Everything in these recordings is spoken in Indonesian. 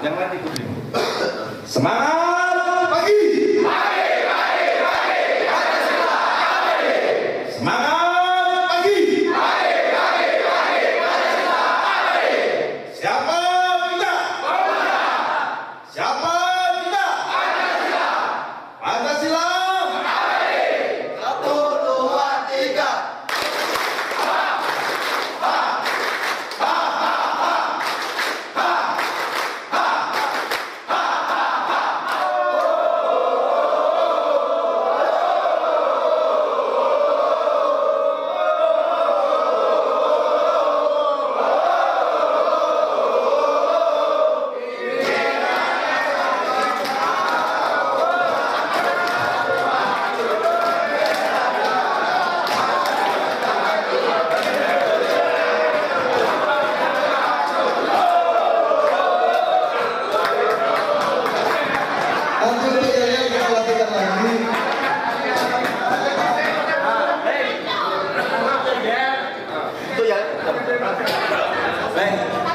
Yang lain ikutin. Semangat pagi. Semangat pagi. Siapa kita? Siapa kita? Pancasila. Satu, dua, tiga.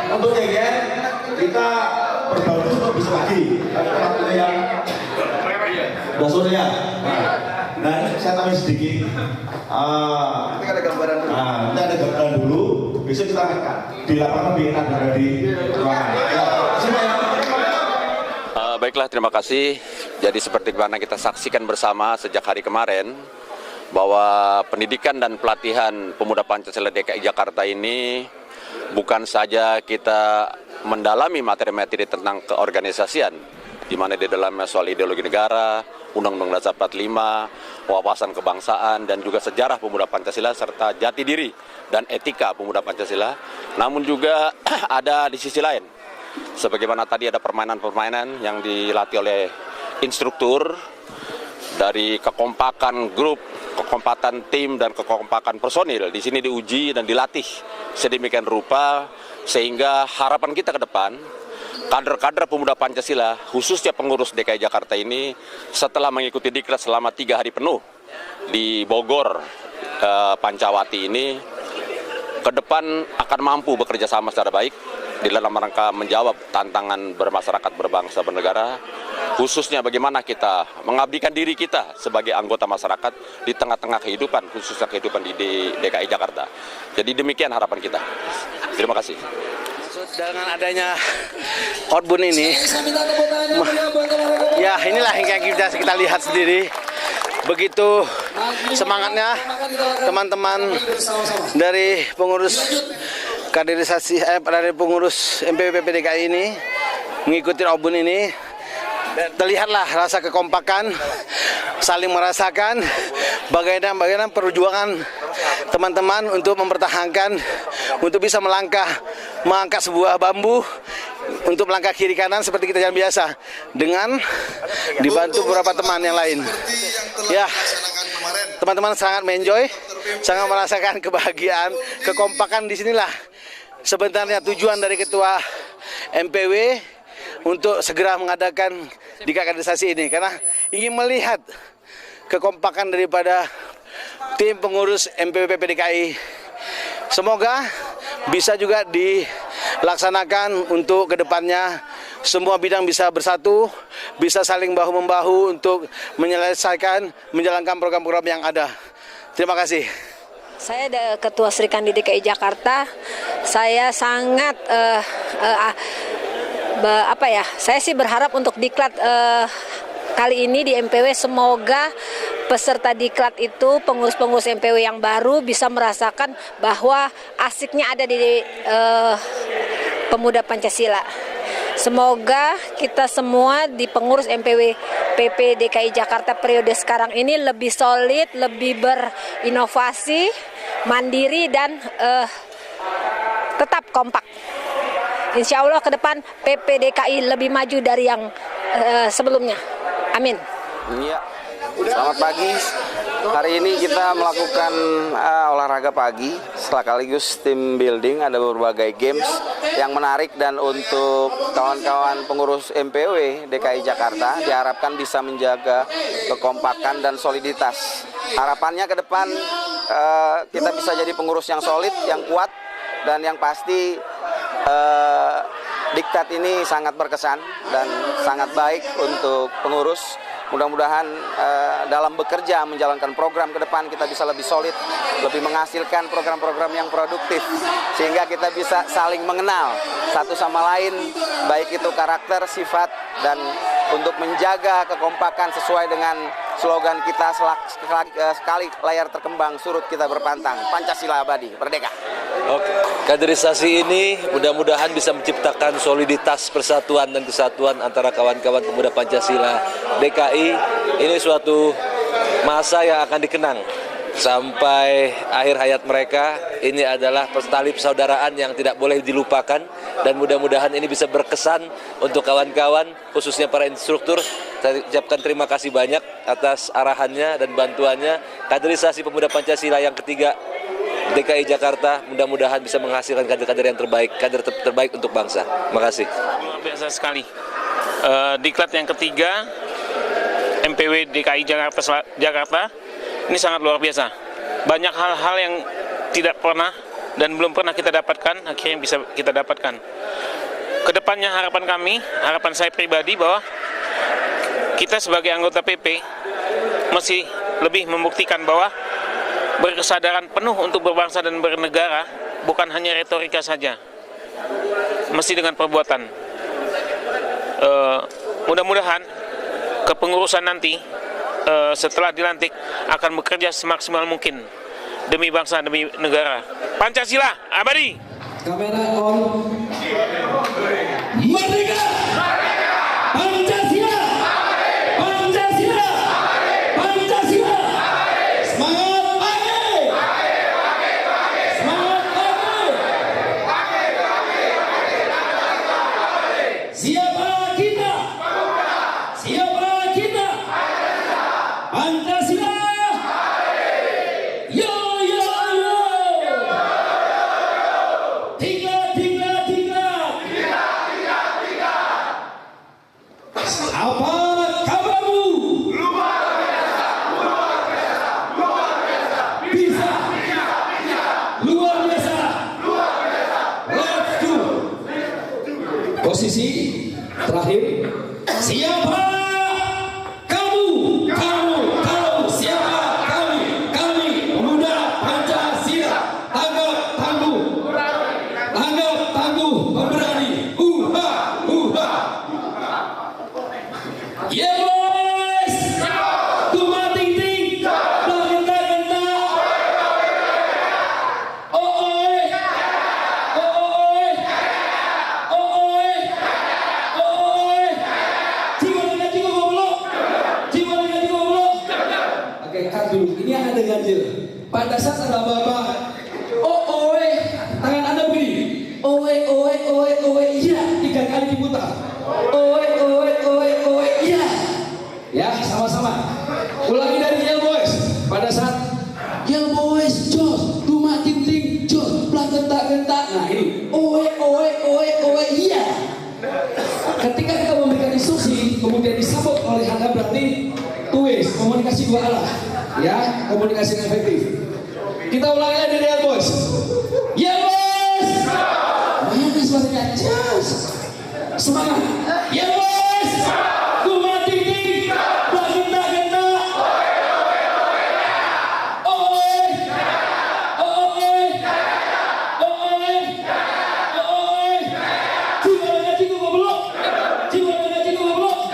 Untuk jajan kita berbagus untuk besok lagi. Waktunya yang udah sore ya. Nah, ini saya tambahin sedikit. Nanti ada gambaran dulu. Nanti ada gambaran dulu. Besok kita di lapangan lebih enak daripada di ruangan. Baiklah, terima kasih. Jadi seperti mana kita saksikan bersama sejak hari kemarin, bahwa pendidikan dan pelatihan pemuda Pancasila DKI Jakarta ini bukan saja kita mendalami materi-materi tentang keorganisasian, di mana di dalamnya soal ideologi negara, Undang-Undang Dasar 45, wawasan kebangsaan, dan juga sejarah pemuda Pancasila, serta jati diri dan etika pemuda Pancasila. Namun juga ada di sisi lain, sebagaimana tadi ada permainan-permainan yang dilatih oleh instruktur, dari kekompakan grup, kekompakan tim, dan kekompakan personil di sini diuji dan dilatih sedemikian rupa, sehingga harapan kita ke depan, kader-kader pemuda Pancasila, khususnya pengurus DKI Jakarta ini, setelah mengikuti diklat selama 3 hari penuh di Bogor, Pancawati ini, ke depan akan mampu bekerja sama secara baik di dalam rangka menjawab tantangan bermasyarakat, berbangsa, bernegara, khususnya bagaimana kita mengabdikan diri kita sebagai anggota masyarakat di tengah-tengah kehidupan, khususnya kehidupan di DKI Jakarta. Jadi demikian harapan kita. Terima kasih. Dengan adanya Outbound ini, ya inilah yang kita lihat sendiri. Begitu semangatnya teman-teman dari pengurus kaderisasi, dari pengurus MPWP DKI ini mengikuti Outbound ini. Terlihatlah rasa kekompakan, saling merasakan bagaimana perjuangan teman-teman untuk mempertahankan, untuk bisa mengangkat sebuah bambu untuk melangkah kiri kanan seperti kita jalan biasa, dengan dibantu beberapa teman yang lain. Ya, teman-teman sangat menjoy, sangat merasakan kebahagiaan, kekompakan. Di sinilah sebenarnya tujuan dari Ketua MPW untuk segera mengadakan dikaderisasi ini, karena ingin melihat kekompakan daripada tim pengurus MPWP DKI. Semoga bisa juga dilaksanakan untuk kedepannya, semua bidang bisa bersatu, bisa saling bahu-membahu untuk menjalankan program-program yang ada. Terima kasih. Saya Ketua Serikandi DKI Jakarta. Saya sangat saya sih berharap untuk diklat kali ini di MPW, semoga peserta diklat itu, pengurus-pengurus MPW yang baru bisa merasakan bahwa asiknya ada di pemuda Pancasila. Semoga kita semua di pengurus MPW PP DKI Jakarta periode sekarang ini lebih solid, lebih berinovasi, mandiri, dan tetap kompak. Insya Allah ke depan PP DKI lebih maju dari yang sebelumnya. Amin. Iya. Selamat pagi. Hari ini kita melakukan olahraga pagi sekaligus team building. Ada berbagai games yang menarik, dan untuk kawan-kawan pengurus MPW DKI Jakarta diharapkan bisa menjaga kekompakan dan soliditas. Harapannya ke depan kita bisa jadi pengurus yang solid, yang kuat, dan yang pasti Diklat ini sangat berkesan dan sangat baik untuk pengurus. Mudah-mudahan dalam bekerja menjalankan program ke depan kita bisa lebih solid, lebih menghasilkan program-program yang produktif, sehingga kita bisa saling mengenal satu sama lain, baik itu karakter, sifat, dan untuk menjaga kekompakan sesuai dengan slogan kita, sekali layar terkembang surut kita berpantang, Pancasila abadi, merdeka. Oke. Kaderisasi ini mudah-mudahan bisa menciptakan soliditas persatuan dan kesatuan antara kawan-kawan pemuda Pancasila DKI. Ini suatu masa yang akan dikenang sampai akhir hayat mereka. Ini adalah tali persaudaraan yang tidak boleh dilupakan, dan mudah-mudahan ini bisa berkesan untuk kawan-kawan, khususnya para instruktur. Saya ucapkan terima kasih banyak atas arahannya dan bantuannya. Kaderisasi pemuda Pancasila yang ketiga DKI Jakarta mudah-mudahan bisa menghasilkan kader-kader yang terbaik, kader terbaik untuk bangsa. Terima kasih. Luar biasa sekali. Diklat yang ketiga MPW DKI Jakarta ini sangat luar biasa. Banyak hal-hal yang tidak pernah dan belum pernah kita dapatkan, akhirnya bisa kita dapatkan. Kedepannya harapan saya pribadi bahwa kita sebagai anggota PP masih lebih membuktikan bahwa berkesadaran penuh untuk berbangsa dan bernegara bukan hanya retorika saja, mesti dengan perbuatan. Mudah-mudahan kepengurusan nanti setelah dilantik akan bekerja semaksimal mungkin demi bangsa, demi negara. Pancasila abadi. Kamera on. Merdeka! Pancasila! Pancasila! Pancasila! Semangat pagi! Semangat pagi! Siapa kita? Siapa kita? Pancasila! Yo yo yo! Diklat, diklat, diklat! Apa kabarmu? Bisa! Luar biasa! Let's do! Posisi terakhir. Siapa kamu? Kamu. Siapa kami pemuda Pancasila. Tanggap tangguh. Tanggap tangguh, pemberani. Yeah boys! Tuma ting ting, genta genta. Oi, oi, oi, oi. Jiwa dengan jiwa goblok. Jiwa dengan jiwa goblok. Oke, cut dulu. Ini yang ada ganjil. Pada saat ada bapak, oi, tangan Anda begini. Oi, iya, 3 kali diputar. Oi, iya. Ya, sama-sama. Ulangi dari Yel Boys. Pada saat Yel Boys, jos, tuma ting jos, plak genta. Nah ini, oi, iya. Ketika kita memberikan instruksi, kemudian disambut oleh Anda berarti twist, komunikasi dua arah. Ya, komunikasi yang efektif. Kita ulangi lagi dari Yel Boys. Yel Boys! Mana suaranya? Jos! Semangat! Yel Boys! Tuma ting plak genta. Oi! Jiwa goblok.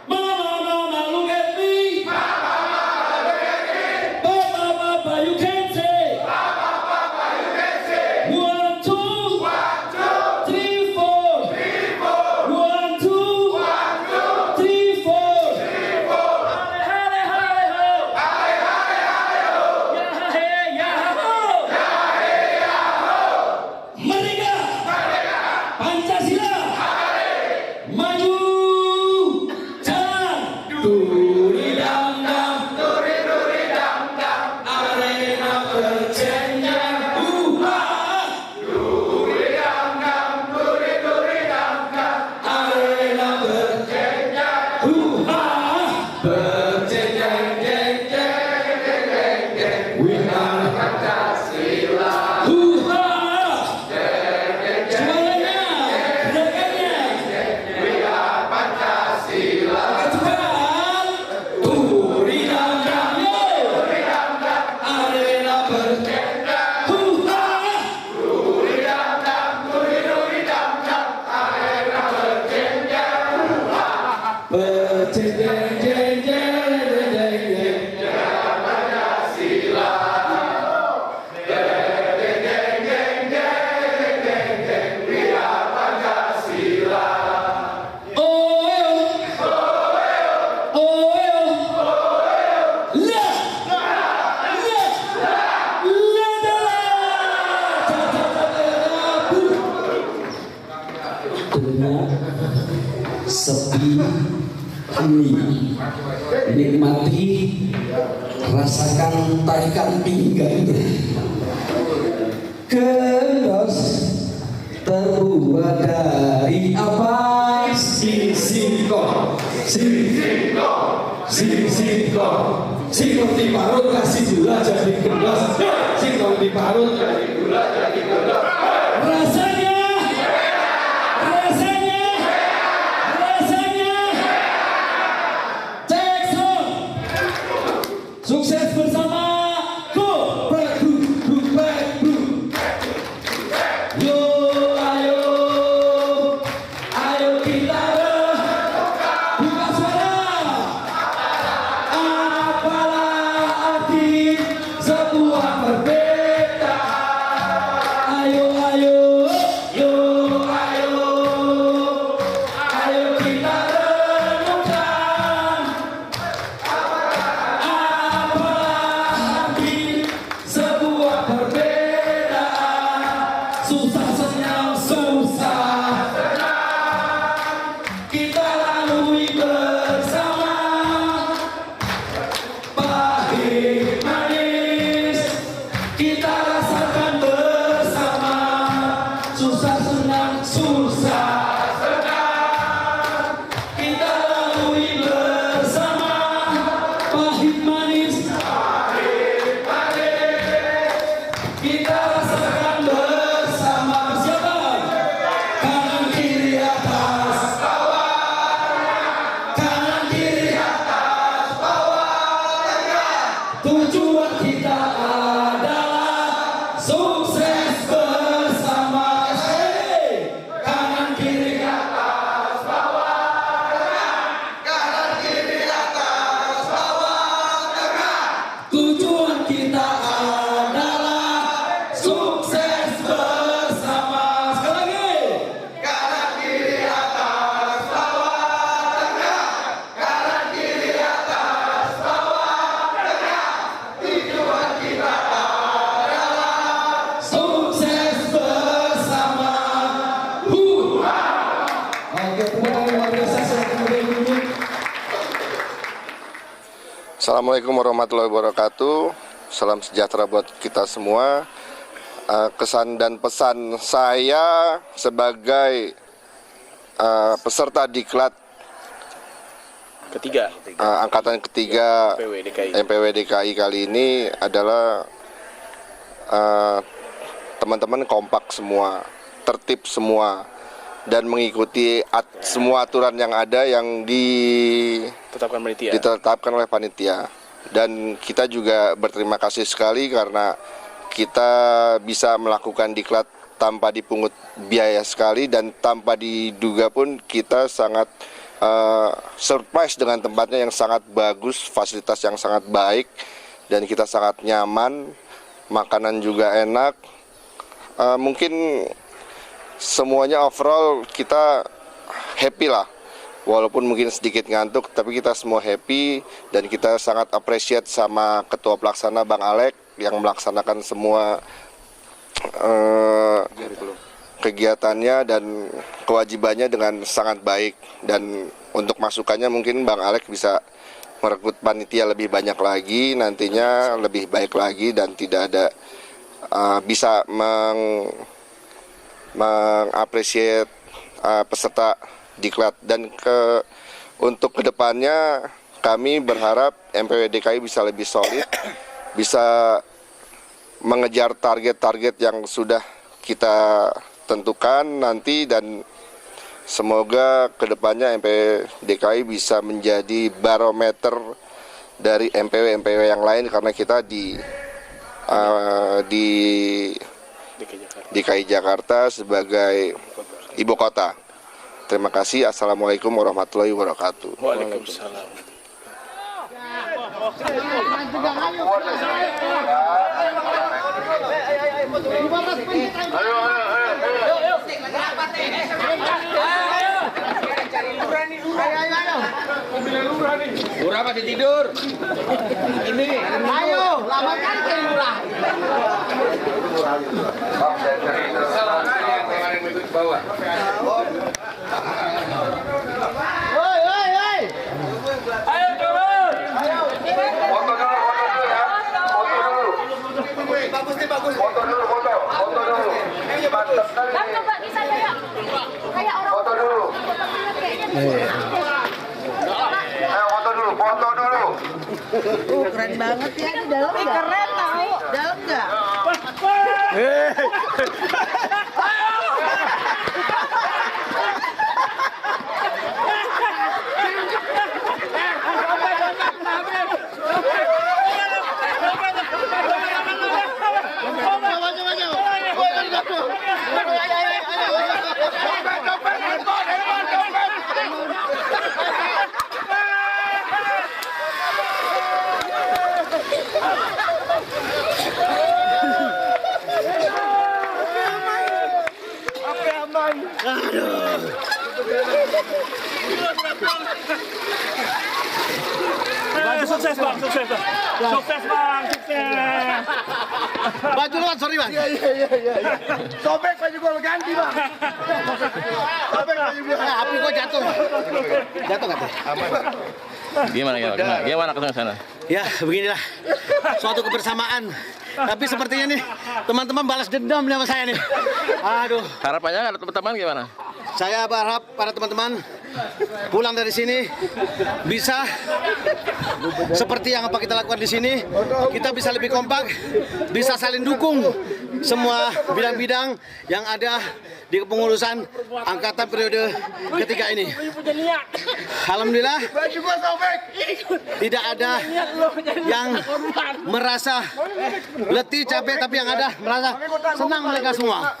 Mama, look at me. Papa, you can say. 1, 2, 3, 4. 1, 2, Jeng jeng jeng jeng jeng jeng. Sepi hening, nikmati, rasakan tarikan pinggang. Kendos terbuat dari apa? Singkong, singkong diparut kasih gula jadi kendos, singkong diparut jadi gula jadi kendos. Rasanya sukses bersama go back yo ayo kita buka suara apalah arti sebuah berbeda ayo kita renungkan sebuah perbedaan susah senang kita lalui bersama pahit manis kita rasakan bersama susah senang kita lalui bersama pahit manis kita rasakan bersama siapa? Kanan kiri atas bawah, kanan kiri atas bawah tengah. Tujuan kita adalah sukses bersama. Kanan kiri atas bawah tengah, kanan kiri atas bawah tengah. Tujuan kita sukses bersama. Sekali lagi. Kanan kiri atas bawah tengah. Kanan kiri atas bawah tengah. Tujuan kita adalah sukses bersama. Oke, luar biasa. Assalamualaikum warahmatullahi wabarakatuh. Salam sejahtera buat kita semua. Kesan dan pesan saya sebagai peserta diklat Ketiga. angkatan ketiga MPW DKI. MPW DKI kali ini adalah teman-teman kompak semua, tertib semua, dan mengikuti semua aturan yang ada yang ditetapkan oleh panitia. Dan kita juga berterima kasih sekali karena kita bisa melakukan diklat tanpa dipungut biaya sekali dan tanpa diduga pun kita sangat surprise dengan tempatnya yang sangat bagus, fasilitas yang sangat baik dan kita sangat nyaman, makanan juga enak. Mungkin semuanya overall kita happy lah, walaupun mungkin sedikit ngantuk, tapi kita semua happy dan kita sangat appreciate sama Ketua Pelaksana Bang Alek yang melaksanakan semua kegiatannya dan kewajibannya dengan sangat baik. Dan untuk masukannya mungkin Bang Alek bisa merekrut panitia lebih banyak lagi, nantinya lebih baik lagi dan tidak ada bisa mengapresiasi peserta diklat. Dan untuk kedepannya kami berharap MPW DKI bisa lebih solid, bisa mengejar target-target yang sudah kita tentukan nanti, dan semoga kedepannya MPW DKI bisa menjadi barometer dari MPW-MPW yang lain, karena kita di DKI Jakarta sebagai ibu kota. Terima kasih. Assalamualaikum warahmatullahi wabarakatuh. Waalaikumsalam. Lurah masih tidur. Ini. Ayo, lama kali ke lurah. Woi, woi, woi. Ayo turun. Foto dulu, ya. Foto dulu. Bagus nih, bagus. Foto dulu, foto dulu. Mantap sekali. Foto dulu. Foto dulu. Keren banget ya di dalam. Keren tau. Dalam nggak? Sukses bang, sukses bang. Sukses bang, sukses. Baju lu, sorry bang. Iya. Sobek baju gua ganti bang. Sobek baju gua. Api gua jatuh. Jatuh nggak tuh? Gimana ke sana? Ya beginilah suatu kebersamaan. Tapi sepertinya nih teman-teman balas dendam nih sama saya nih. Aduh. Harapannya ada teman-teman gimana? Saya berharap para teman-teman pulang dari sini bisa seperti yang apa kita lakukan di sini, kita bisa lebih kompak, bisa saling dukung semua bidang-bidang yang ada di kepengurusan angkatan periode ketiga ini. Alhamdulillah tidak ada yang merasa letih, capek, tapi yang ada merasa senang mereka semua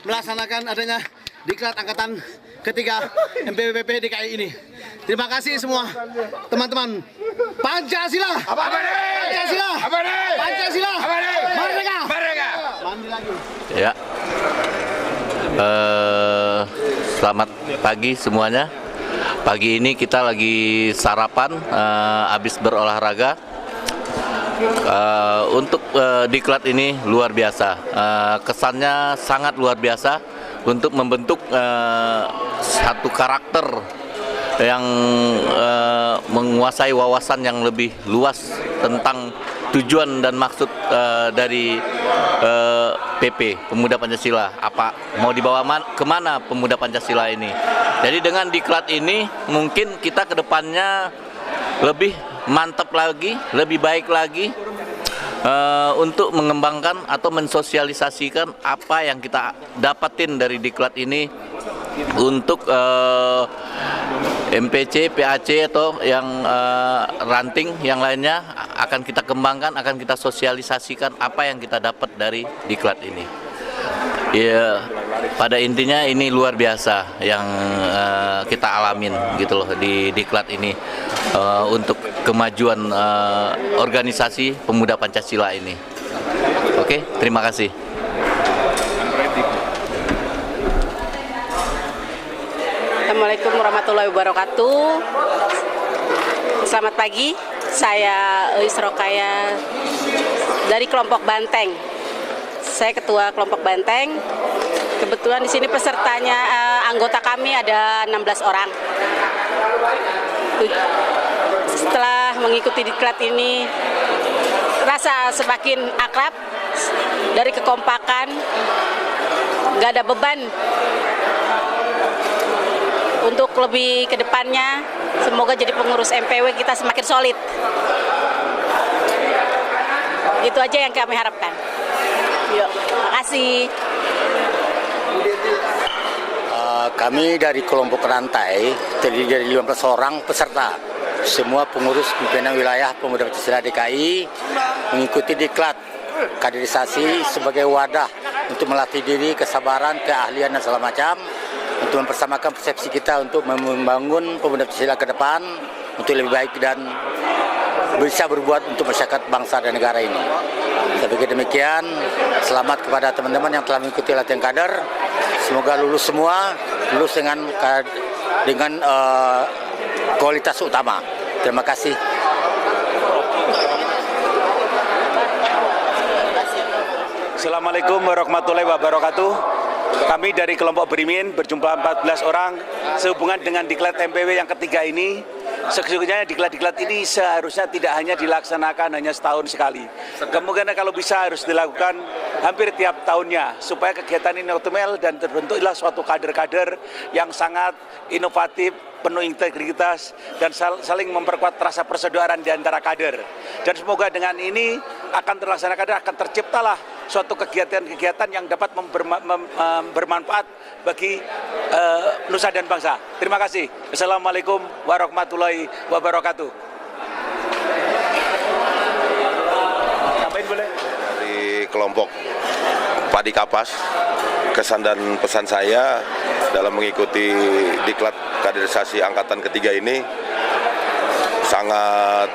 melaksanakan adanya diklat angkatan ketiga MPWP DKI ini. Terima kasih semua teman-teman. Pancasila. Pancasila. Pancasila. Merdeka. Mandi lagi. Ya. Selamat pagi semuanya. Pagi ini kita lagi sarapan, habis berolahraga. Untuk diklat ini luar biasa. Kesannya sangat luar biasa untuk membentuk satu karakter yang menguasai wawasan yang lebih luas tentang tujuan dan maksud dari PP Pemuda Pancasila. Apa mau dibawa kemana Pemuda Pancasila ini? Jadi dengan diklat ini mungkin kita kedepannya lebih mantap lagi, lebih baik lagi untuk mengembangkan atau mensosialisasikan apa yang kita dapatin dari diklat ini untuk MPC, PAC atau yang ranting yang lainnya akan kita kembangkan, akan kita sosialisasikan apa yang kita dapat dari diklat ini. Ya, pada intinya ini luar biasa yang kita alamin gitu loh di diklat ini untuk kemajuan organisasi Pemuda Pancasila ini. Oke, terima kasih. Assalamualaikum warahmatullahi wabarakatuh. Selamat pagi, saya Eus Rokaya dari kelompok Banteng. Saya ketua kelompok Banteng. Kebetulan di sini pesertanya anggota kami ada 16 orang. Setelah mengikuti diklat ini, rasa semakin akrab dari kekompakan, nggak ada beban. Untuk lebih ke depannya, semoga jadi pengurus MPW kita semakin solid. Itu aja yang kami harapkan. Yuk, makasih. Kami dari kelompok rantai terdiri dari 15 orang peserta. Semua pengurus pimpinan wilayah Pemuda Pancasila DKI mengikuti diklat kaderisasi sebagai wadah untuk melatih diri, kesabaran, keahlian dan segala macam untuk mempersamakan persepsi kita untuk membangun pemuda Pancasila ke depan untuk lebih baik dan bisa berbuat untuk masyarakat bangsa dan negara ini. Saya pikir demikian. Selamat kepada teman-teman yang telah mengikuti latihan kader. Semoga lulus semua, lulus dengan kualitas utama. Terima kasih. Assalamualaikum warahmatullahi wabarakatuh. Kami dari kelompok Berimin berjumlah 14 orang sehubungan dengan diklat MPW yang ketiga ini. Sesungguhnya diklat-diklat ini seharusnya tidak hanya dilaksanakan hanya setahun sekali. Kemungkinan kalau bisa harus dilakukan hampir tiap tahunnya supaya kegiatan ini optimal dan terbentuklah suatu kader-kader yang sangat inovatif, penuh integritas dan saling memperkuat rasa persaudaraan di antara kader. Dan semoga dengan ini akan terlaksanakan, akan terciptalah suatu kegiatan-kegiatan yang dapat bermanfaat bagi nusa dan bangsa. Terima kasih. Assalamualaikum warahmatullahi wabarakatuh. Dari kelompok Padi Kapas, kesan dan pesan saya dalam mengikuti diklat kaderisasi angkatan ketiga ini sangat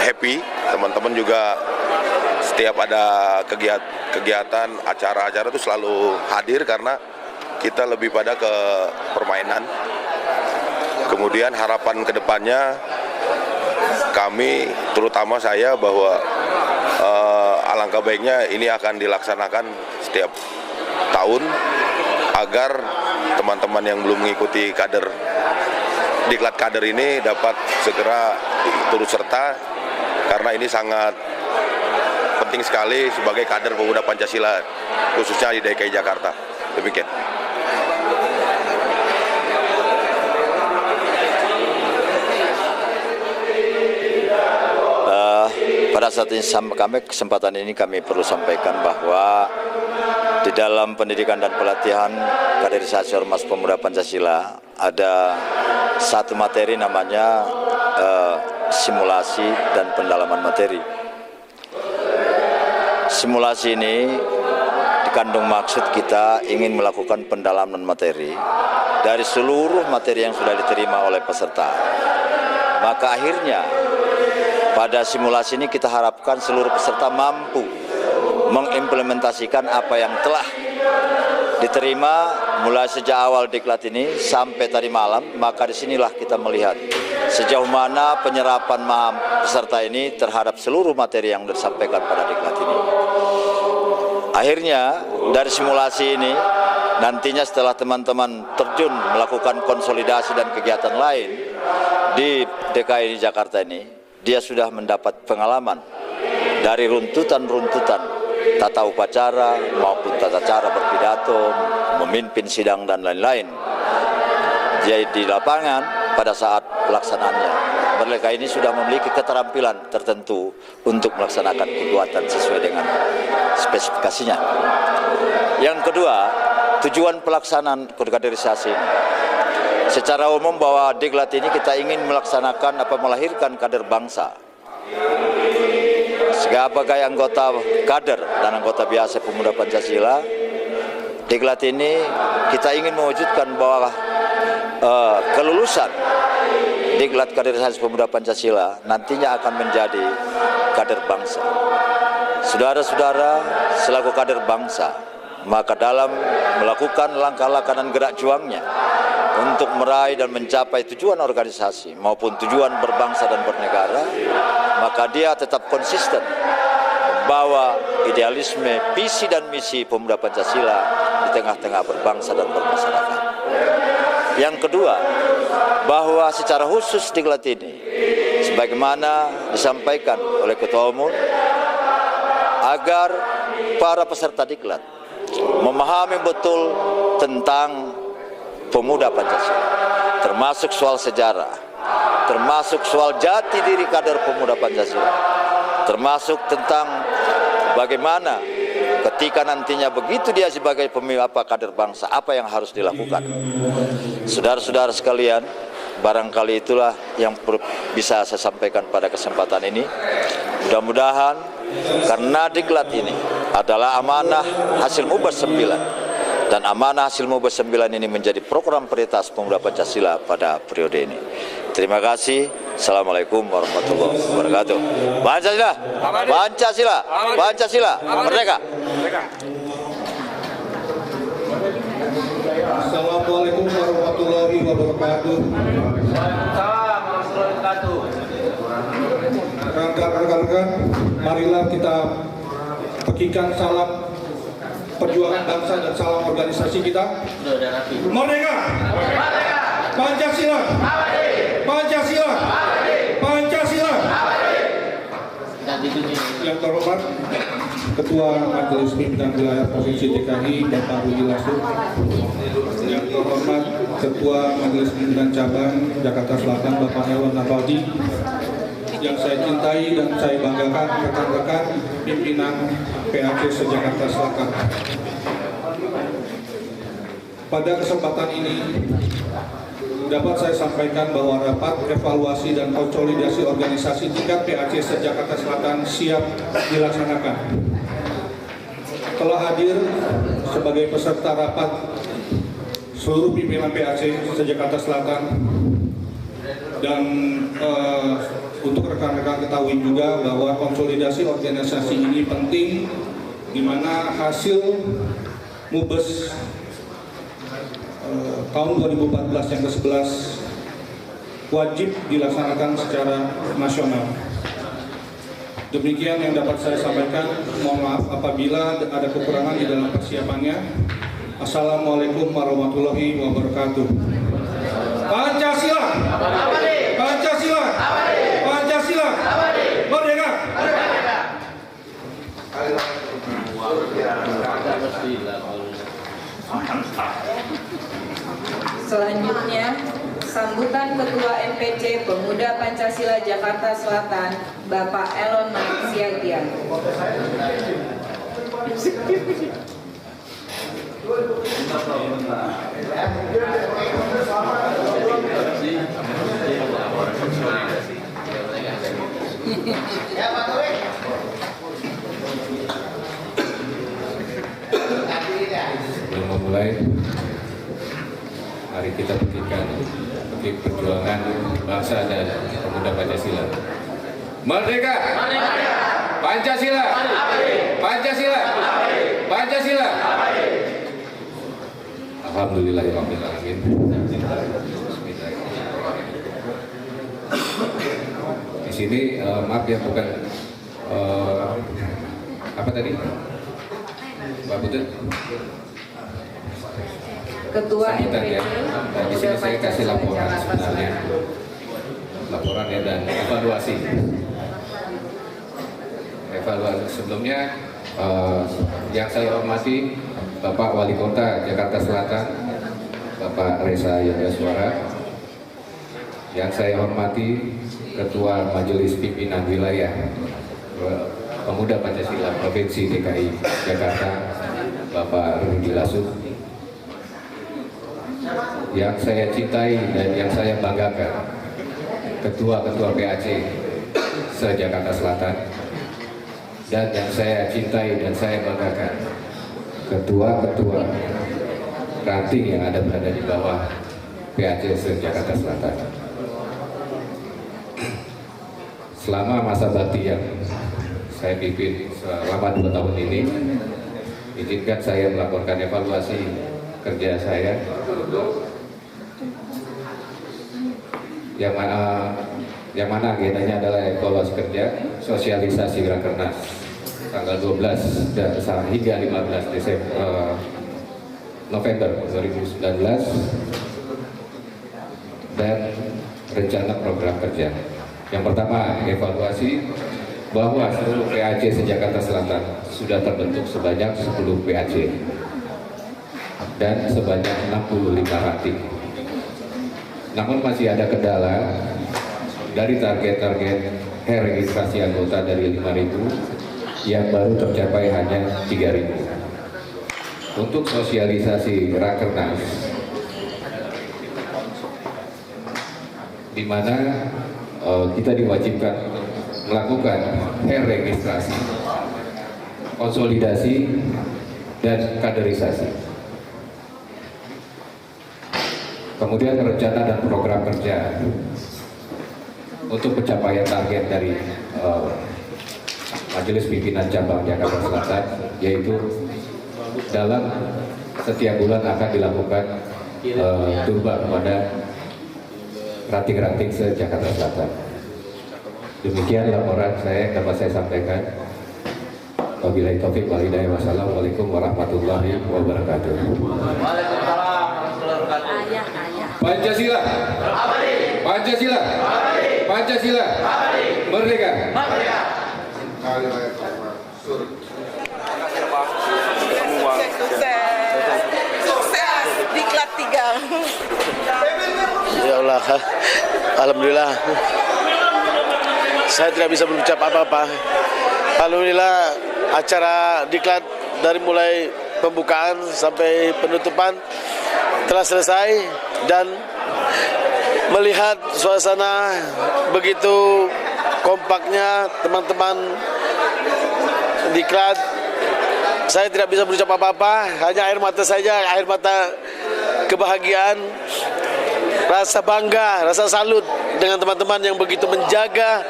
happy. Teman-teman juga setiap ada kegiatan, acara-acara itu selalu hadir karena kita lebih pada ke permainan. Kemudian harapan kedepannya kami, terutama saya, bahwa alangkah baiknya ini akan dilaksanakan setiap tahun agar teman-teman yang belum mengikuti diklat kader ini dapat segera turut serta karena ini sangat penting sekali sebagai kader pemuda Pancasila khususnya di DKI Jakarta. Demikian. Pada saat ini kesempatan ini kami perlu sampaikan bahwa di dalam pendidikan dan pelatihan kaderisasi Ormas Pemuda Pancasila ada satu materi namanya simulasi dan pendalaman materi. Simulasi ini dikandung maksud kita ingin melakukan pendalaman materi dari seluruh materi yang sudah diterima oleh peserta. Maka akhirnya pada simulasi ini kita harapkan seluruh peserta mampu mengimplementasikan apa yang telah diterima mulai sejak awal diklat ini sampai tadi malam. Maka disinilah kita melihat sejauh mana penyerapan peserta ini terhadap seluruh materi yang disampaikan pada diklat ini. Akhirnya dari simulasi ini nantinya setelah teman-teman terjun melakukan konsolidasi dan kegiatan lain di DKI Jakarta ini, dia sudah mendapat pengalaman dari runtutan-runtutan tata upacara maupun tata cara berpidato, memimpin sidang dan lain-lain. Jadi di lapangan pada saat pelaksanaannya, mereka ini sudah memiliki keterampilan tertentu untuk melaksanakan kegiatan sesuai dengan spesifikasinya. Yang kedua, tujuan pelaksanaan kaderisasi ini. Secara umum bahwa diklat ini kita ingin melaksanakan melahirkan kader bangsa. Sebagai anggota kader dan anggota biasa pemuda Pancasila, diklat ini kita ingin mewujudkan bahwa kelulusan diklat kaderisasi pemuda Pancasila nantinya akan menjadi kader bangsa. Saudara-saudara, selaku kader bangsa, maka dalam melakukan langkah-langkah dan gerak juangnya untuk meraih dan mencapai tujuan organisasi maupun tujuan berbangsa dan bernegara, maka dia tetap konsisten membawa idealisme, visi dan misi pemuda Pancasila di tengah-tengah berbangsa dan bermasyarakat. Yang kedua, bahwa secara khusus diklat ini, sebagaimana disampaikan oleh Ketua Umum, agar para peserta diklat memahami betul tentang pemuda Pancasila, termasuk soal sejarah, termasuk soal jati diri kader pemuda Pancasila, termasuk tentang bagaimana ketika nantinya begitu dia sebagai kader bangsa, apa yang harus dilakukan. Saudara-saudara sekalian, barangkali itulah yang bisa saya sampaikan pada kesempatan ini. Mudah-mudahan karena diklat ini adalah amanah hasil Mubas 9 dan amanah hasil Mubes 9 ini menjadi program prioritas pemuda Pancasila pada periode ini. Terima kasih. Assalamualaikum warahmatullahi wabarakatuh. Pancasila, Pancasila, Pancasila, merdeka. Assalamualaikum warahmatullahi wabarakatuh. Rekan-rekan, marilah kita pekikan salam perjuangan bangsa dan salam organisasi kita. Merdeka! Pancasila! Pancasila! Pancasila! Yang terhormat Ketua Majelis Pimpinan Wilayah Provinsi DKI Bapak Rudi Lasut, yang terhormat Ketua Majelis Pimpinan Cabang Jakarta Selatan Bapak Elon Nafaldi, yang saya cintai dan saya banggakan rekan-rekan pimpinan PAC se-Jakarta Selatan. Pada kesempatan ini dapat saya sampaikan bahwa rapat evaluasi dan konsolidasi organisasi tingkat PAC se-Jakarta Selatan siap dilaksanakan. Telah hadir sebagai peserta rapat seluruh pimpinan PAC se-Jakarta Selatan, dan untuk rekan-rekan ketahui juga bahwa konsolidasi organisasi ini penting, di mana hasil Mubes tahun 2014 yang ke-11 wajib dilaksanakan secara nasional. Demikian yang dapat saya sampaikan. Mohon maaf apabila ada kekurangan di dalam persiapannya. Assalamualaikum warahmatullahi wabarakatuh. Pancasila! Pancasila! Pancasila! Merdeka! Selanjutnya, sambutan Ketua MPC Pemuda Pancasila Jakarta Selatan, Bapak Elon Siagian. Sebelum memulai, mari kita buktikan perjuangan bangsa dan pemuda Pancasila. Merdeka! Pancasila! Pancasila! Pancasila! Alhamdulillahirabbil alamin. Di sini maaf ya, bukan apa tadi? Mbak Putut? Ketua MPC ya. Nah, di sini saya kasih laporan sebenarnya, laporan ya, dan evaluasi. Evaluasi sebelumnya yang saya hormati Bapak Wali Kota Jakarta Selatan, Bapak Reza Yandaswara. Yang saya hormati Ketua Majelis Pimpinan Wilayah Pemuda Pancasila Provinsi DKI Jakarta, Bapak Rudi Lasut. Yang saya cintai dan yang saya banggakan, Ketua-Ketua PAC se-Jakarta Selatan. Dan yang saya cintai dan saya banggakan, Ketua-Ketua ranting yang berada di bawah PAC se-Jakarta Selatan. Selama masa bakti yang saya pimpin selama 2 tahun ini, izinkan saya melaporkan evaluasi kerja saya, yang mana agendanya adalah evaluasi kerja, sosialisasi Rakernas tanggal 12 dan hingga 15 Desember November 2019, dan rencana program kerja. Yang pertama, evaluasi bahwa seluruh PAC se-Jakarta Selatan sudah terbentuk sebanyak 10 PAC dan sebanyak 65 ranting. Namun masih ada kendala dari target-target registrasi anggota dari 5.000 yang baru tercapai hanya 3.000. Untuk sosialisasi Rakernas, di mana kita diwajibkan melakukan registrasi, konsolidasi, dan kaderisasi. Kemudian rencana dan program kerja untuk pencapaian target dari Majelis Pimpinan Cabang Jakarta Selatan, yaitu dalam setiap bulan akan dilakukan turba kepada ranting-ranting se-Jakarta Selatan. Demikian laporan saya dapat saya sampaikan. Wabillahi taufiq wal hidayah. Wassalamualaikum warahmatullahi wabarakatuh. Pancasila, Pancasila, Pancasila, Merdeka. Sukses Diklat 3. Ya Allah, alhamdulillah. Saya tidak bisa berucap apa-apa. Alhamdulillah acara Diklat dari mulai pembukaan sampai penutupan telah selesai, dan melihat suasana begitu kompaknya teman-teman Diklat, saya tidak bisa berucap apa-apa, hanya air mata saja, air mata kebahagiaan, rasa bangga, rasa salut dengan teman-teman yang begitu menjaga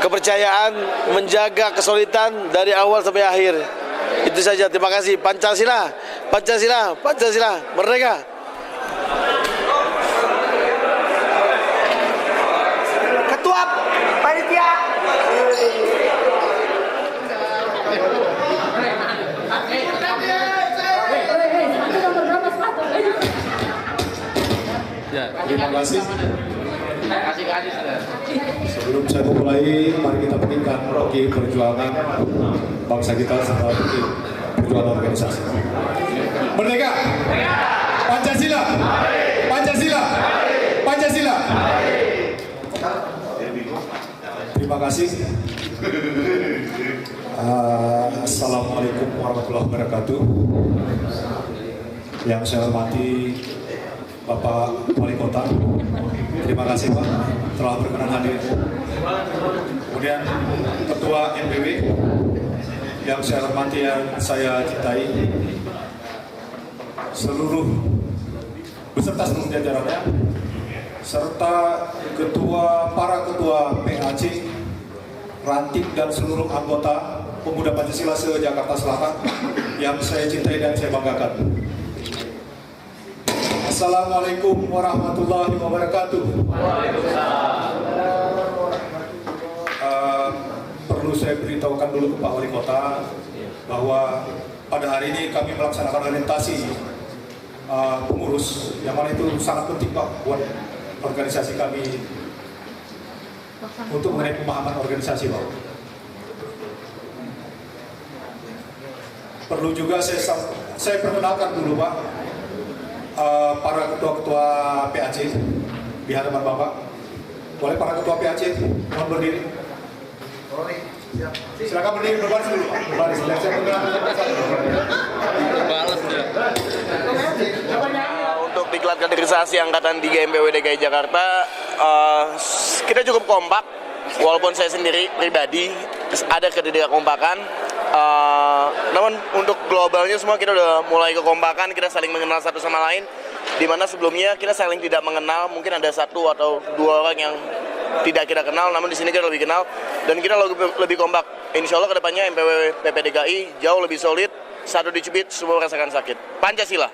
kepercayaan, menjaga kesulitan dari awal sampai akhir. Itu saja, terima kasih. Pancasila, Pancasila, Pancasila, Merdeka. Ketua Panitia. Terima kasih. Sebelum saya memulai, mari kita peningkat bagi perjuangan bangsa kita serta bagi perjuangan organisasi. Merdeka! Pancasila! Pancasila! Pancasila! Terima kasih. Assalamualaikum warahmatullahi wabarakatuh. Yang saya hormati Bapak Wali Kota, terima kasih Pak telah berkenan hadir. Kemudian Ketua NPW yang saya hormati, yang saya cintai, seluruh beserta seluruh jajarannya, serta para ketua PAC, ranting dan seluruh anggota Pemuda Pancasila se-Jakarta Selatan yang saya cintai dan saya banggakan. Assalamualaikum warahmatullahi wabarakatuh. Perlu saya beritahukan dulu ke Pak Wali Kota bahwa pada hari ini kami melaksanakan orientasi pengurus, yang mana itu sangat penting Pak buat organisasi kami untuk mengenai pemahaman organisasi Pak. Perlu juga saya perkenalkan dulu Pak para ketua-ketua PAC di hadapan Bapak. Boleh para ketua PAC mohon berdiri. Silakan berdiri, berbaris dulu Pak. Berbaris. Untuk Diklat Kaderisasi Angkatan 3 MPW DKI Jakarta, kita cukup kompak. Walaupun saya sendiri pribadi ada ketidakkompakan, namun untuk globalnya semua kita udah mulai kekompakan, kita saling mengenal satu sama lain. Dimana sebelumnya kita saling tidak mengenal, mungkin ada satu atau dua orang yang tidak kita kenal, namun di sini kita lebih kenal dan kita lebih kompak. Insya Allah kedepannya MPW PPDKI jauh lebih solid, satu dicubit semua merasakan sakit. Pancasila.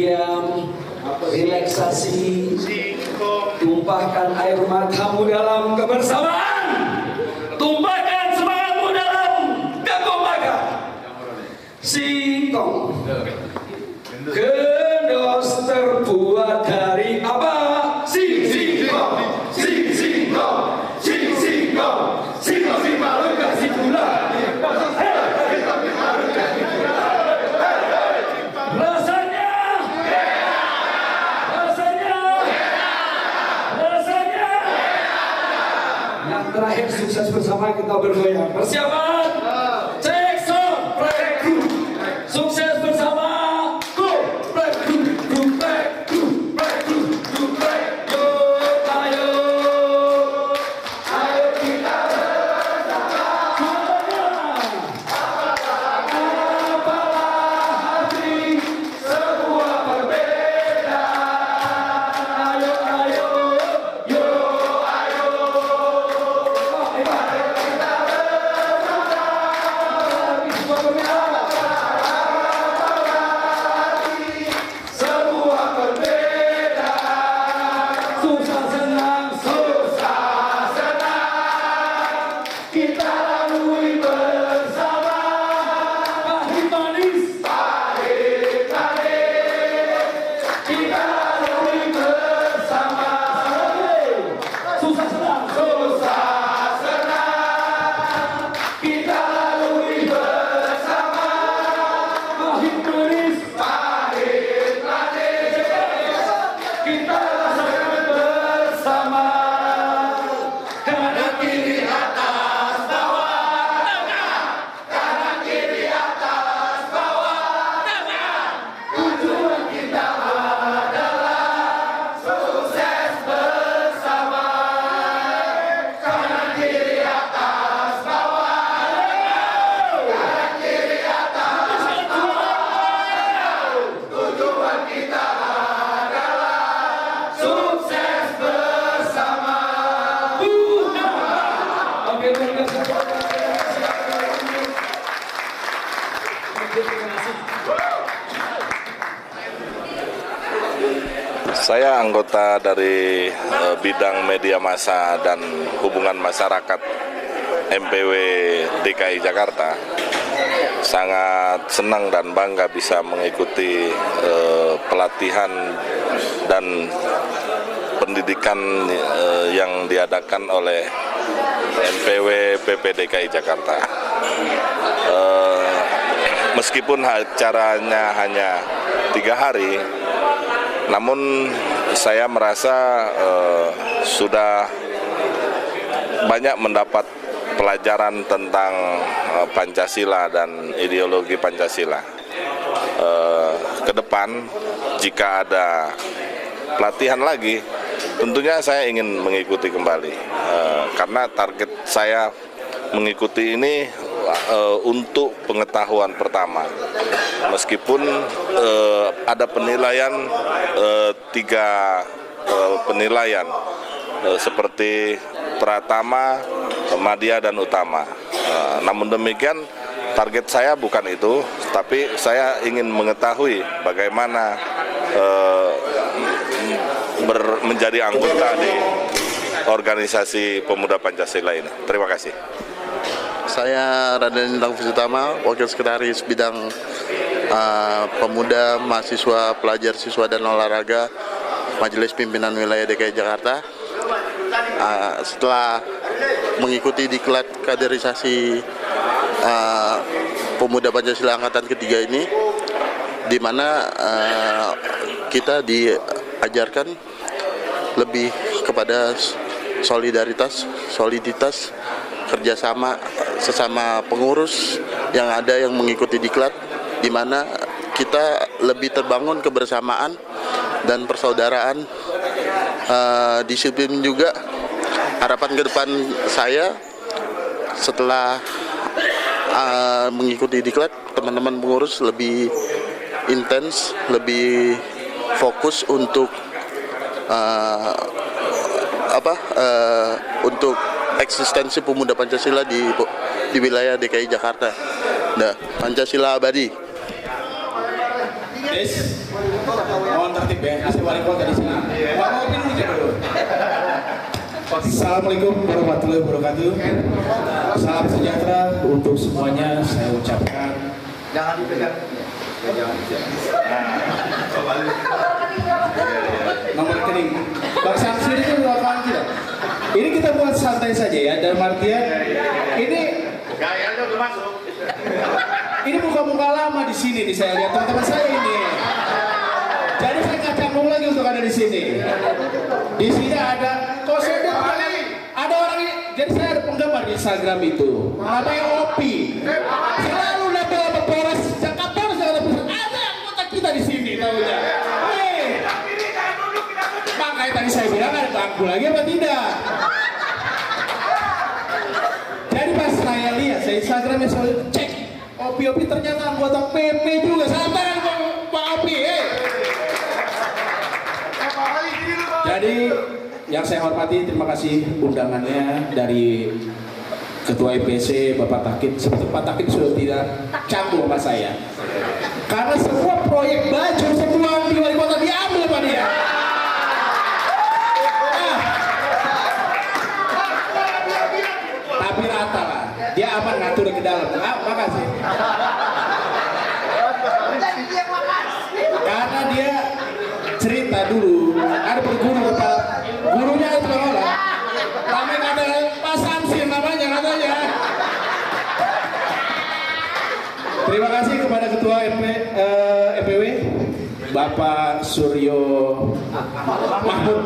diam, relaksasi, tumpahkan air matamu dalam kebersamaan, tumpahkan semangatmu dalam kekompakan. Singkong, kendos terbuat dari apa? Singkong, singkong, singkong, singkong si malu kasih gula. Terakhir sukses bersama kita bergoyang. Persiapan, cek sound, break group. Sukses bersama, go, break group, break group, break group, break. Yo, ayo, ayo kita bersama. Apalah hati sebuah perbedaan. Ayo, ayo, yo, ayo. Saya anggota dari bidang media massa dan hubungan masyarakat MPW DKI Jakarta. Sangat senang dan bangga bisa mengikuti pelatihan dan pendidikan yang diadakan oleh MPW PPDKI Jakarta. Meskipun acaranya hanya 3 hari, namun saya merasa sudah banyak mendapat pelajaran tentang Pancasila dan ideologi Pancasila. Ke depan, jika ada pelatihan lagi, tentunya saya ingin mengikuti kembali. Karena target saya mengikuti ini untuk pengetahuan pertama. Meskipun ada penilaian 3 penilaian seperti Pratama, Madya dan Utama. Namun demikian target saya bukan itu, tapi saya ingin mengetahui bagaimana menjadi anggota di organisasi Pemuda Pancasila ini. Terima kasih. Saya Raden Indang Visutama, Wakil Sekretaris Bidang Pemuda, Mahasiswa, Pelajar, Siswa, dan Olahraga Majelis Pimpinan Wilayah DKI Jakarta. Setelah mengikuti diklat kaderisasi Pemuda Pancasila Angkatan ketiga ini, di mana kita diajarkan lebih kepada soliditas, kerjasama sesama pengurus yang ada yang mengikuti diklat, di mana kita lebih terbangun kebersamaan dan persaudaraan, disiplin juga. Harapan ke depan saya setelah mengikuti diklat, teman-teman pengurus lebih intens, lebih fokus untuk untuk eksistensi Pemuda Pancasila di wilayah DKI Jakarta. Nah, Pancasila abadi. BNPB wali kota di sini. Pak mau dulu dulu. Assalamualaikum warahmatullahi wabarakatuh. Salam sejahtera untuk semuanya saya ucapkan. Jangan dipegang. Nomor rekening. Bang Samsir itu berapaan tidak? Ini kita buat santai saja ya. Dan artian ini gayanya udah masuk. Ini muka-muka lama di sini nih saya lihat teman-teman saya ini. Jadi saya nggak canggung lagi untuk ada di sini. Di sini ada, kok saya ada orang ini. Jadi saya ada penggemar di Instagram itu. Namanya Opi. Selalu label Polres Jakarta ada anggota kita di sini tahunya. Makanya tadi saya bilang ada bangku lagi apa tidak? Jadi pas saya lihat, saya Instagramnya saya cek. Opi ternyata anggota PP juga. Santai Pak Opi. Jadi yang saya hormati, terima kasih undangannya dari Ketua IPC Bapak Takit. Sebetulnya Pak Takit sudah tidak canggung sama saya. Karena semua proyek baju semua di wali kota diambil Pak dia. Tapi rata lah. Dia aman ngatur ke dalam. Makasih. Karena dia cerita dulu, ada berguru kepada gurunya itu orang. Ramai kata Pak Samsir namanya katanya. Terima kasih kepada Ketua EPW Bapak Suryo Mahmud.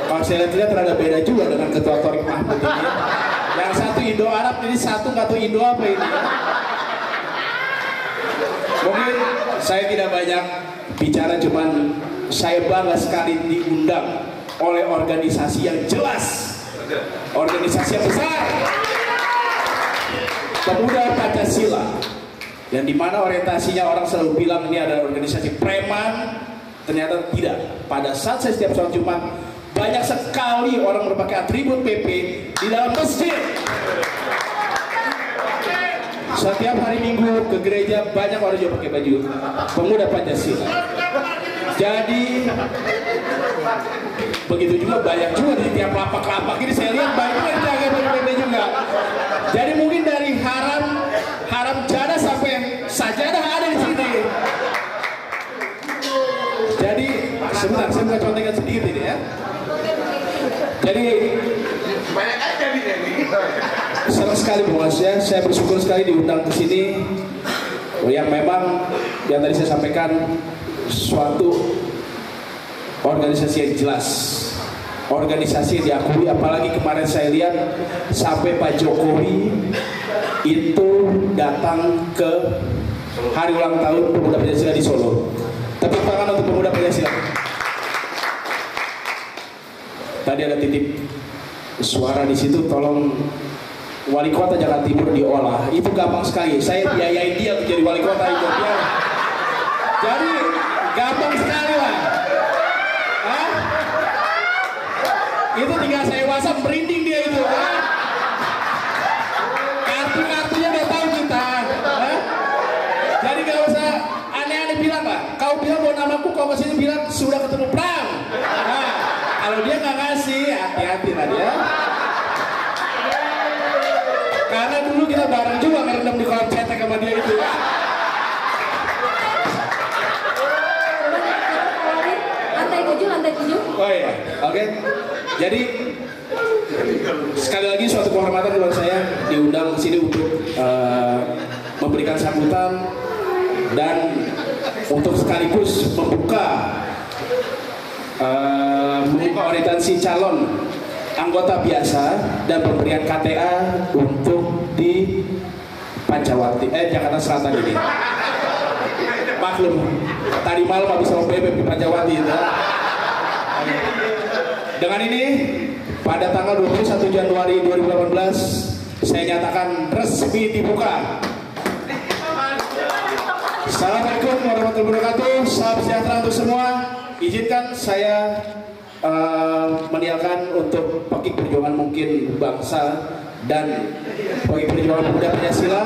Kalau saya lihat terhadap beda juga dengan Ketua Torik Mahmud ini. Yang satu Indo Arab, ini satu nggak tahu Indo apa ini. Mungkin saya tidak banyak bicara, cuman saya bangga sekali diundang oleh organisasi yang jelas, organisasi yang besar, Pemuda Pancasila, yang dimana orientasinya orang selalu bilang ini adalah organisasi preman. Ternyata tidak. Pada saat saya setiap sholat Jumat, banyak sekali orang berpakai atribut PP di dalam masjid. Setiap hari Minggu ke gereja banyak orang juga pakai baju Pemuda Pancasila. Jadi begitu juga banyak juga di tiap lapak-lapak ini saya lihat banyak yang jaga baju PP juga. Jadi mungkin dari haram jadah sampai sajadah ada di sini. Jadi sebentar saya mau contohkan sedikit ini ya. Jadi banyak aja nih. Senang sekali Bos ya, saya bersyukur sekali diundang ke sini. Yang memang yang tadi saya sampaikan suatu organisasi yang jelas, organisasi yang diakui. Apalagi kemarin saya lihat sampai Pak Jokowi itu datang ke hari ulang tahun Pemuda Pancasila di Solo. Tepuk tangan untuk Pemuda Pancasila. Tadi ada titip suara di situ, tolong wali kota Jakarta Timur diolah. Itu gampang sekali. Saya biayain dia untuk jadi wali kota itu. Jadi gampang sekali lah. Hah? Itu tinggal saya WhatsApp merinding dia itu. Kartu-kartunya udah tahu kita. Hah? Jadi gak usah aneh-aneh bilang lah. Kau bilang mau namaku, kau masih bilang sudah ketemu Pram. Nah, kalau dia nggak ngasih, hati-hati lah dia. Karena dulu kita bareng juga ngerendam di kolam cetek sama dia itu. Lantai 7. Oh iya, oke. Jadi sekali lagi suatu kehormatan buat saya diundang ke sini untuk memberikan sambutan dan untuk sekaligus membuka orientasi calon anggota biasa dan pemberian KTA untuk di Pancawati, Jakarta Selatan ini. Maklum, tadi malam habis sama bebek di Pancawati itu. Dengan ini, pada tanggal 21 Januari 2018, saya nyatakan resmi dibuka. Assalamualaikum warahmatullahi wabarakatuh. Salam sejahtera untuk semua. Izinkan saya menialkan untuk Pakik Perjuangan Mungkin Bangsa dan Pakik Perjuangan Pemuda Pancasila,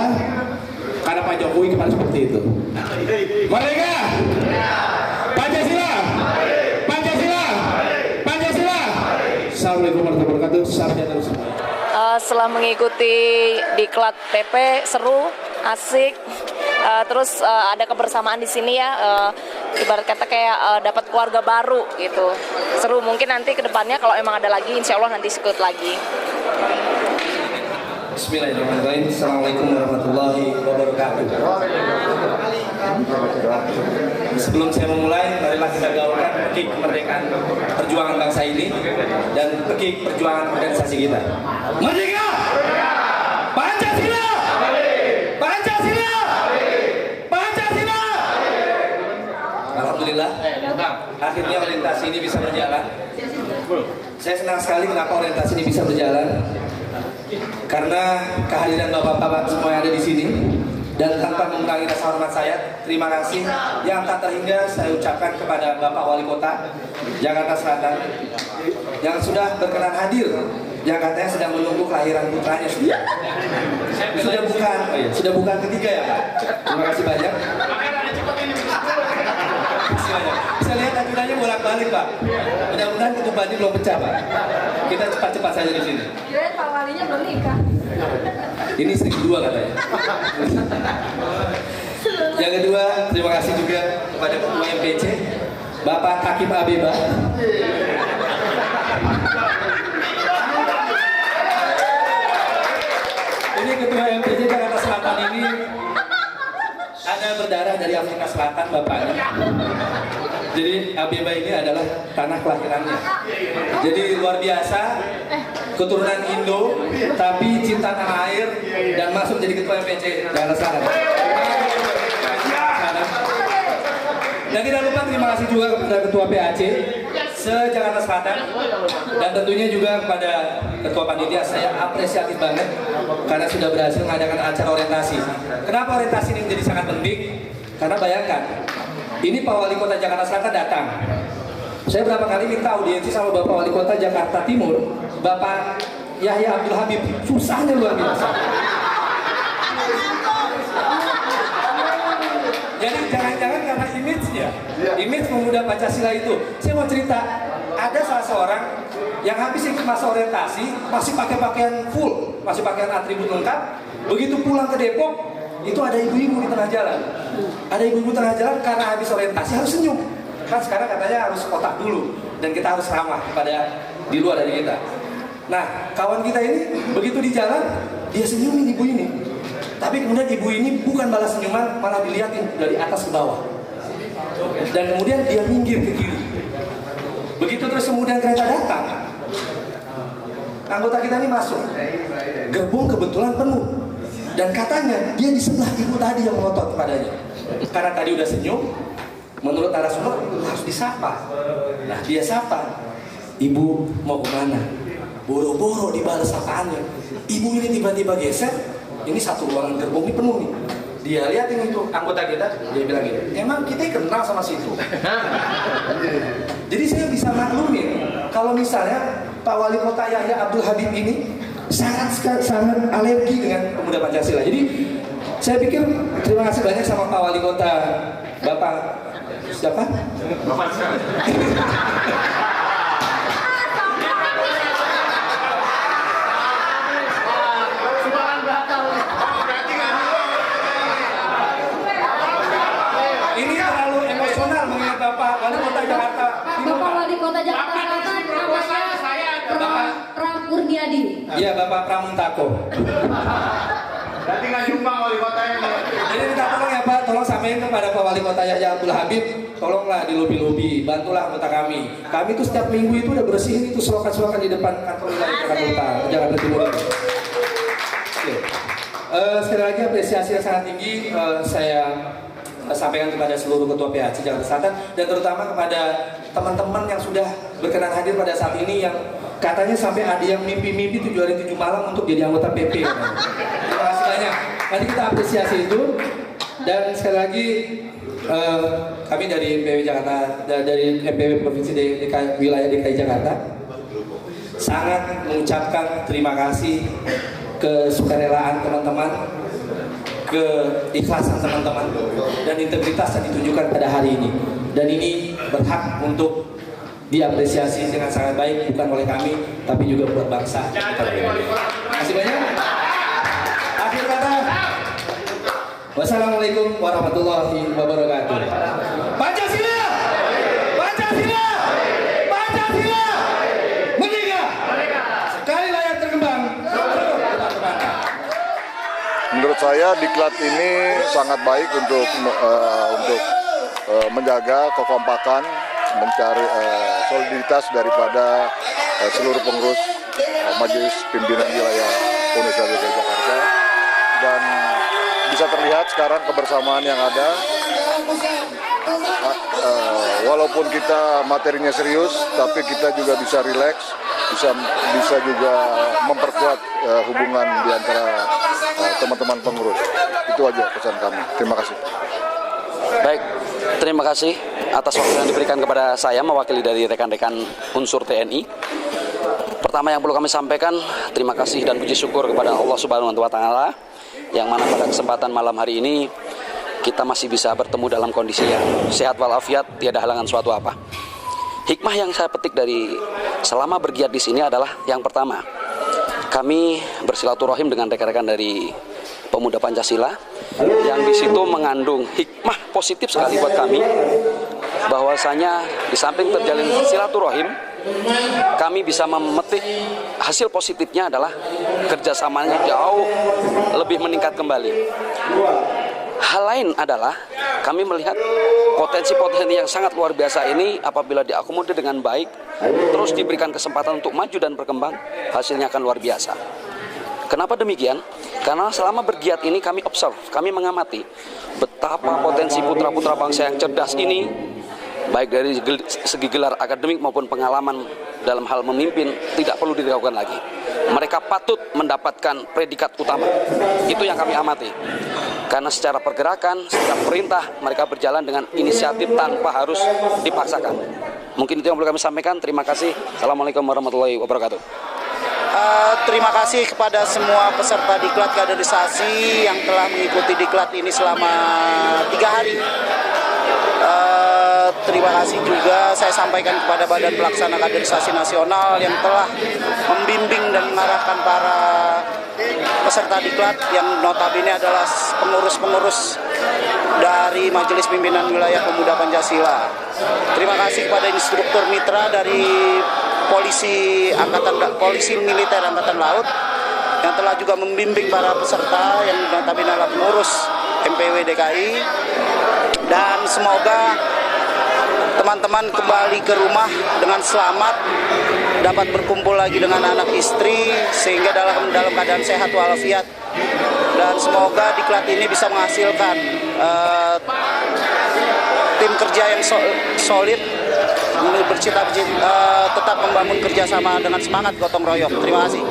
karena Pak Jokowi kemarin seperti itu. Merdeka! Pancasila! sarjana semua. Setelah mengikuti diklat PP seru, asik, terus ada kebersamaan di sini ya, ibarat kata kayak dapat keluarga baru gitu, seru. Mungkin nanti kedepannya kalau emang ada lagi, insya Allah nanti ikut lagi. Bismillahirrahmanirrahim. Assalamualaikum warahmatullahi wabarakatuh. Sebelum saya memulai, marilah kita gaungkan pekik kemerdekaan perjuangan bangsa ini dan pekik perjuangan organisasi kita. Merdeka! Pancasila! Pancasila! Pancasila! Alhamdulillah, akhirnya orientasi ini bisa berjalan. Saya senang sekali kenapa orientasi ini bisa berjalan. Karena kehadiran bapak-bapak semua yang ada di sini, dan tanpa mengurangi rasa hormat saya, terima kasih yang tak terhingga saya ucapkan kepada Bapak Wali Kota Jakarta Selatan yang sudah berkenan hadir, yang katanya sedang menunggu kelahiran putranya. Sudah bukan ketiga ya Pak. Terima kasih banyak. Saya lihat ajudannya bolak-balik Pak. Mudah-mudahan ketubannya belum pecah Pak. Kita cepat-cepat saja di sini. Kirain Pak Walinya belum nikah. Ini istri kedua katanya. Yang kedua, terima kasih juga kepada Ketua MPC, Bapak Hakim Abeba. Ini Ketua MPC Jakarta Selatan ini ada berdarah dari Afrika Selatan bapaknya. Jadi Abeba ini adalah tanah kelahirannya. Jadi luar biasa, keturunan Indo, tapi cinta tanah air dan masuk jadi ketua MPC Jakarta Selatan. Dan tidak lupa terima kasih juga kepada ketua PAC se-Jakarta Selatan dan tentunya juga kepada ketua panitia. Saya apresiatif banget karena sudah berhasil mengadakan acara orientasi. Kenapa orientasi ini menjadi sangat penting? Karena bayangkan, ini Pak Wali Kota Jakarta Selatan datang. Saya berapa kali minta audiensi sama Bapak Wali Kota Jakarta Timur, Bapak Yahya Abdul Habib, susahnya luar biasa. Jadi jangan-jangan karena image-nya, image pemuda Pancasila itu. Saya mau cerita, ada salah seorang yang habis ikut masa orientasi, masih pakai pakaian full, masih pakaian atribut lengkap. Begitu pulang ke Depok, itu ada ibu-ibu di tengah jalan. Ada ibu-ibu tengah jalan karena habis orientasi harus senyum. Kan sekarang katanya harus otak dulu dan kita harus ramah kepada di luar dari kita. Nah, kawan kita ini begitu di jalan dia senyumin ibu ini. Tapi kemudian ibu ini bukan balas senyuman, malah dilihatin dari atas ke bawah. Dan kemudian dia minggir ke kiri. Begitu terus kemudian kereta datang, anggota kita ini masuk. Gerbong kebetulan penuh. Dan katanya dia di sebelah ibu tadi yang melotot kepadanya. Karena tadi udah senyum, menurut narasumber harus disapa. Nah dia sapa, ibu mau kemana? Boro-boro dibalas sapaannya. Ibu ini tiba-tiba geser, ini satu ruangan gerbong ini penuh nih. Dia liatin itu anggota kita, dia bilang gini, emang kita kenal sama situ. Jadi saya bisa maklumin kalau misalnya Pak Wali Kota Yahya Abdul Habib ini sangat alergi dengan pemuda Pancasila. Jadi saya pikir terima kasih banyak sama Pak Wali Kota Bapak siapa? Bapak ini terlalu emosional mengingat Bapak Wali Kota Jakarta. Bapak Wali Kota Jakarta Selatan namanya Bapak Pramurniadi. Iya, Bapak Pramuntako. Berarti nggak nyumbang wali kotanya. Jadi minta tolong ya Pak, tolong sampaikan kepada Pak Wali Kota Yahya Abdul Habib, tolonglah dilobi-lobi, bantulah anggota kami. Kami itu setiap minggu itu udah bersihin itu selokan-selokan di depan kantor wilayah Jakarta Utara, Jakarta Timur. Sekali lagi apresiasi yang sangat tinggi saya sampaikan kepada seluruh ketua PAC Jakarta Selatan dan terutama kepada teman-teman yang sudah berkenan hadir pada saat ini yang katanya sampai ada yang mimpi-mimpi 7 hari 7 malam untuk jadi anggota PP. Terima kasih banyak. Nanti kita apresiasi itu dan sekali lagi kami dari MPW Jakarta dari MPW Provinsi DKI, wilayah DKI Jakarta sangat mengucapkan terima kasih kesukarelaan teman-teman, keikhlasan teman-teman dan integritas yang ditunjukkan pada hari ini. Dan ini berhak untuk diapresiasi dengan sangat baik, bukan oleh kami, tapi juga buat bangsa. Terima kasih banyak. Akhir kata, wassalamualaikum warahmatullahi wabarakatuh. Pancasila! Pancasila! Pancasila! Merdeka! Sekali layar terkembang. Menurut saya diklat ini sangat baik untuk menjaga kekompakan, mencari soliditas daripada seluruh pengurus Majelis Pimpinan Wilayah Universitas DKI Jakarta, dan bisa terlihat sekarang kebersamaan yang ada. Walaupun kita materinya serius, tapi kita juga bisa rileks, bisa juga memperkuat hubungan di antara teman-teman pengurus. Itu aja pesan kami. Terima kasih. Baik, terima kasih atas waktu yang diberikan kepada saya mewakili dari rekan-rekan unsur TNI. Pertama yang perlu kami sampaikan, terima kasih dan puji syukur kepada Allah Subhanahu wa Ta'ala, yang mana pada kesempatan malam hari ini kita masih bisa bertemu dalam kondisi yang sehat walafiat, tiada halangan suatu apa. Hikmah yang saya petik dari selama bergiat di sini adalah yang pertama, kami bersilaturahim dengan rekan-rekan dari Pemuda Pancasila yang di situ mengandung hikmah positif sekali buat kami, bahwasanya di samping terjalin silaturahim, kami bisa memetik hasil positifnya adalah kerjasamanya jauh lebih meningkat kembali. Hal lain adalah kami melihat potensi-potensi yang sangat luar biasa ini apabila diakomodir dengan baik, terus diberikan kesempatan untuk maju dan berkembang, hasilnya akan luar biasa. Kenapa demikian? Karena selama bergiat ini kami observe, kami mengamati betapa potensi putra-putra bangsa yang cerdas ini, baik dari segi gelar akademik maupun pengalaman dalam hal memimpin, tidak perlu diragukan lagi. Mereka patut mendapatkan predikat utama. Itu yang kami amati. Karena secara pergerakan, secara perintah, mereka berjalan dengan inisiatif tanpa harus dipaksakan. Mungkin itu yang perlu kami sampaikan. Terima kasih. Assalamualaikum warahmatullahi wabarakatuh. Terima kasih kepada semua peserta diklat kaderisasi yang telah mengikuti diklat ini selama 3 hari. Terima kasih juga saya sampaikan kepada Badan Pelaksana Kaderisasi Nasional yang telah membimbing dan mengarahkan para peserta diklat yang notabene adalah pengurus-pengurus dari Majelis Pimpinan Wilayah Pemuda Pancasila. Terima kasih kepada instruktur mitra dari Polisi Militer Angkatan Laut yang telah juga membimbing para peserta yang notabene adalah pengurus MPW DKI, dan semoga teman-teman kembali ke rumah dengan selamat, dapat berkumpul lagi dengan anak istri sehingga dalam keadaan sehat walafiat, dan semoga diklat ini bisa menghasilkan tim kerja yang solid, bercita-cita tetap membangun kerjasama dengan semangat gotong royong. Terima kasih.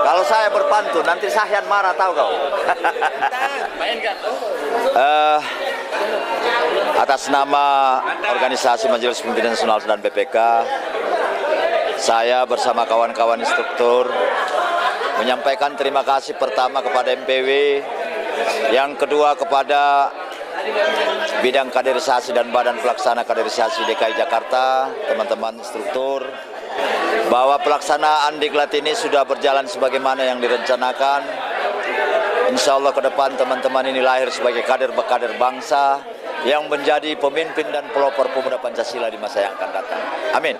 Kalau saya berpantun, nanti Sahyan marah, tahu kau? Atas nama Organisasi Majelis Pimpinan Nasional dan BPK, saya bersama kawan-kawan instruktur menyampaikan terima kasih pertama kepada MPW, yang kedua kepada Bidang Kaderisasi dan Badan Pelaksana Kaderisasi DKI Jakarta, teman-teman instruktur, bahwa pelaksanaan diklat ini sudah berjalan sebagaimana yang direncanakan. Insya Allah ke depan teman-teman ini lahir sebagai kader-kader bangsa yang menjadi pemimpin dan pelopor pemuda Pancasila di masa yang akan datang. Amin.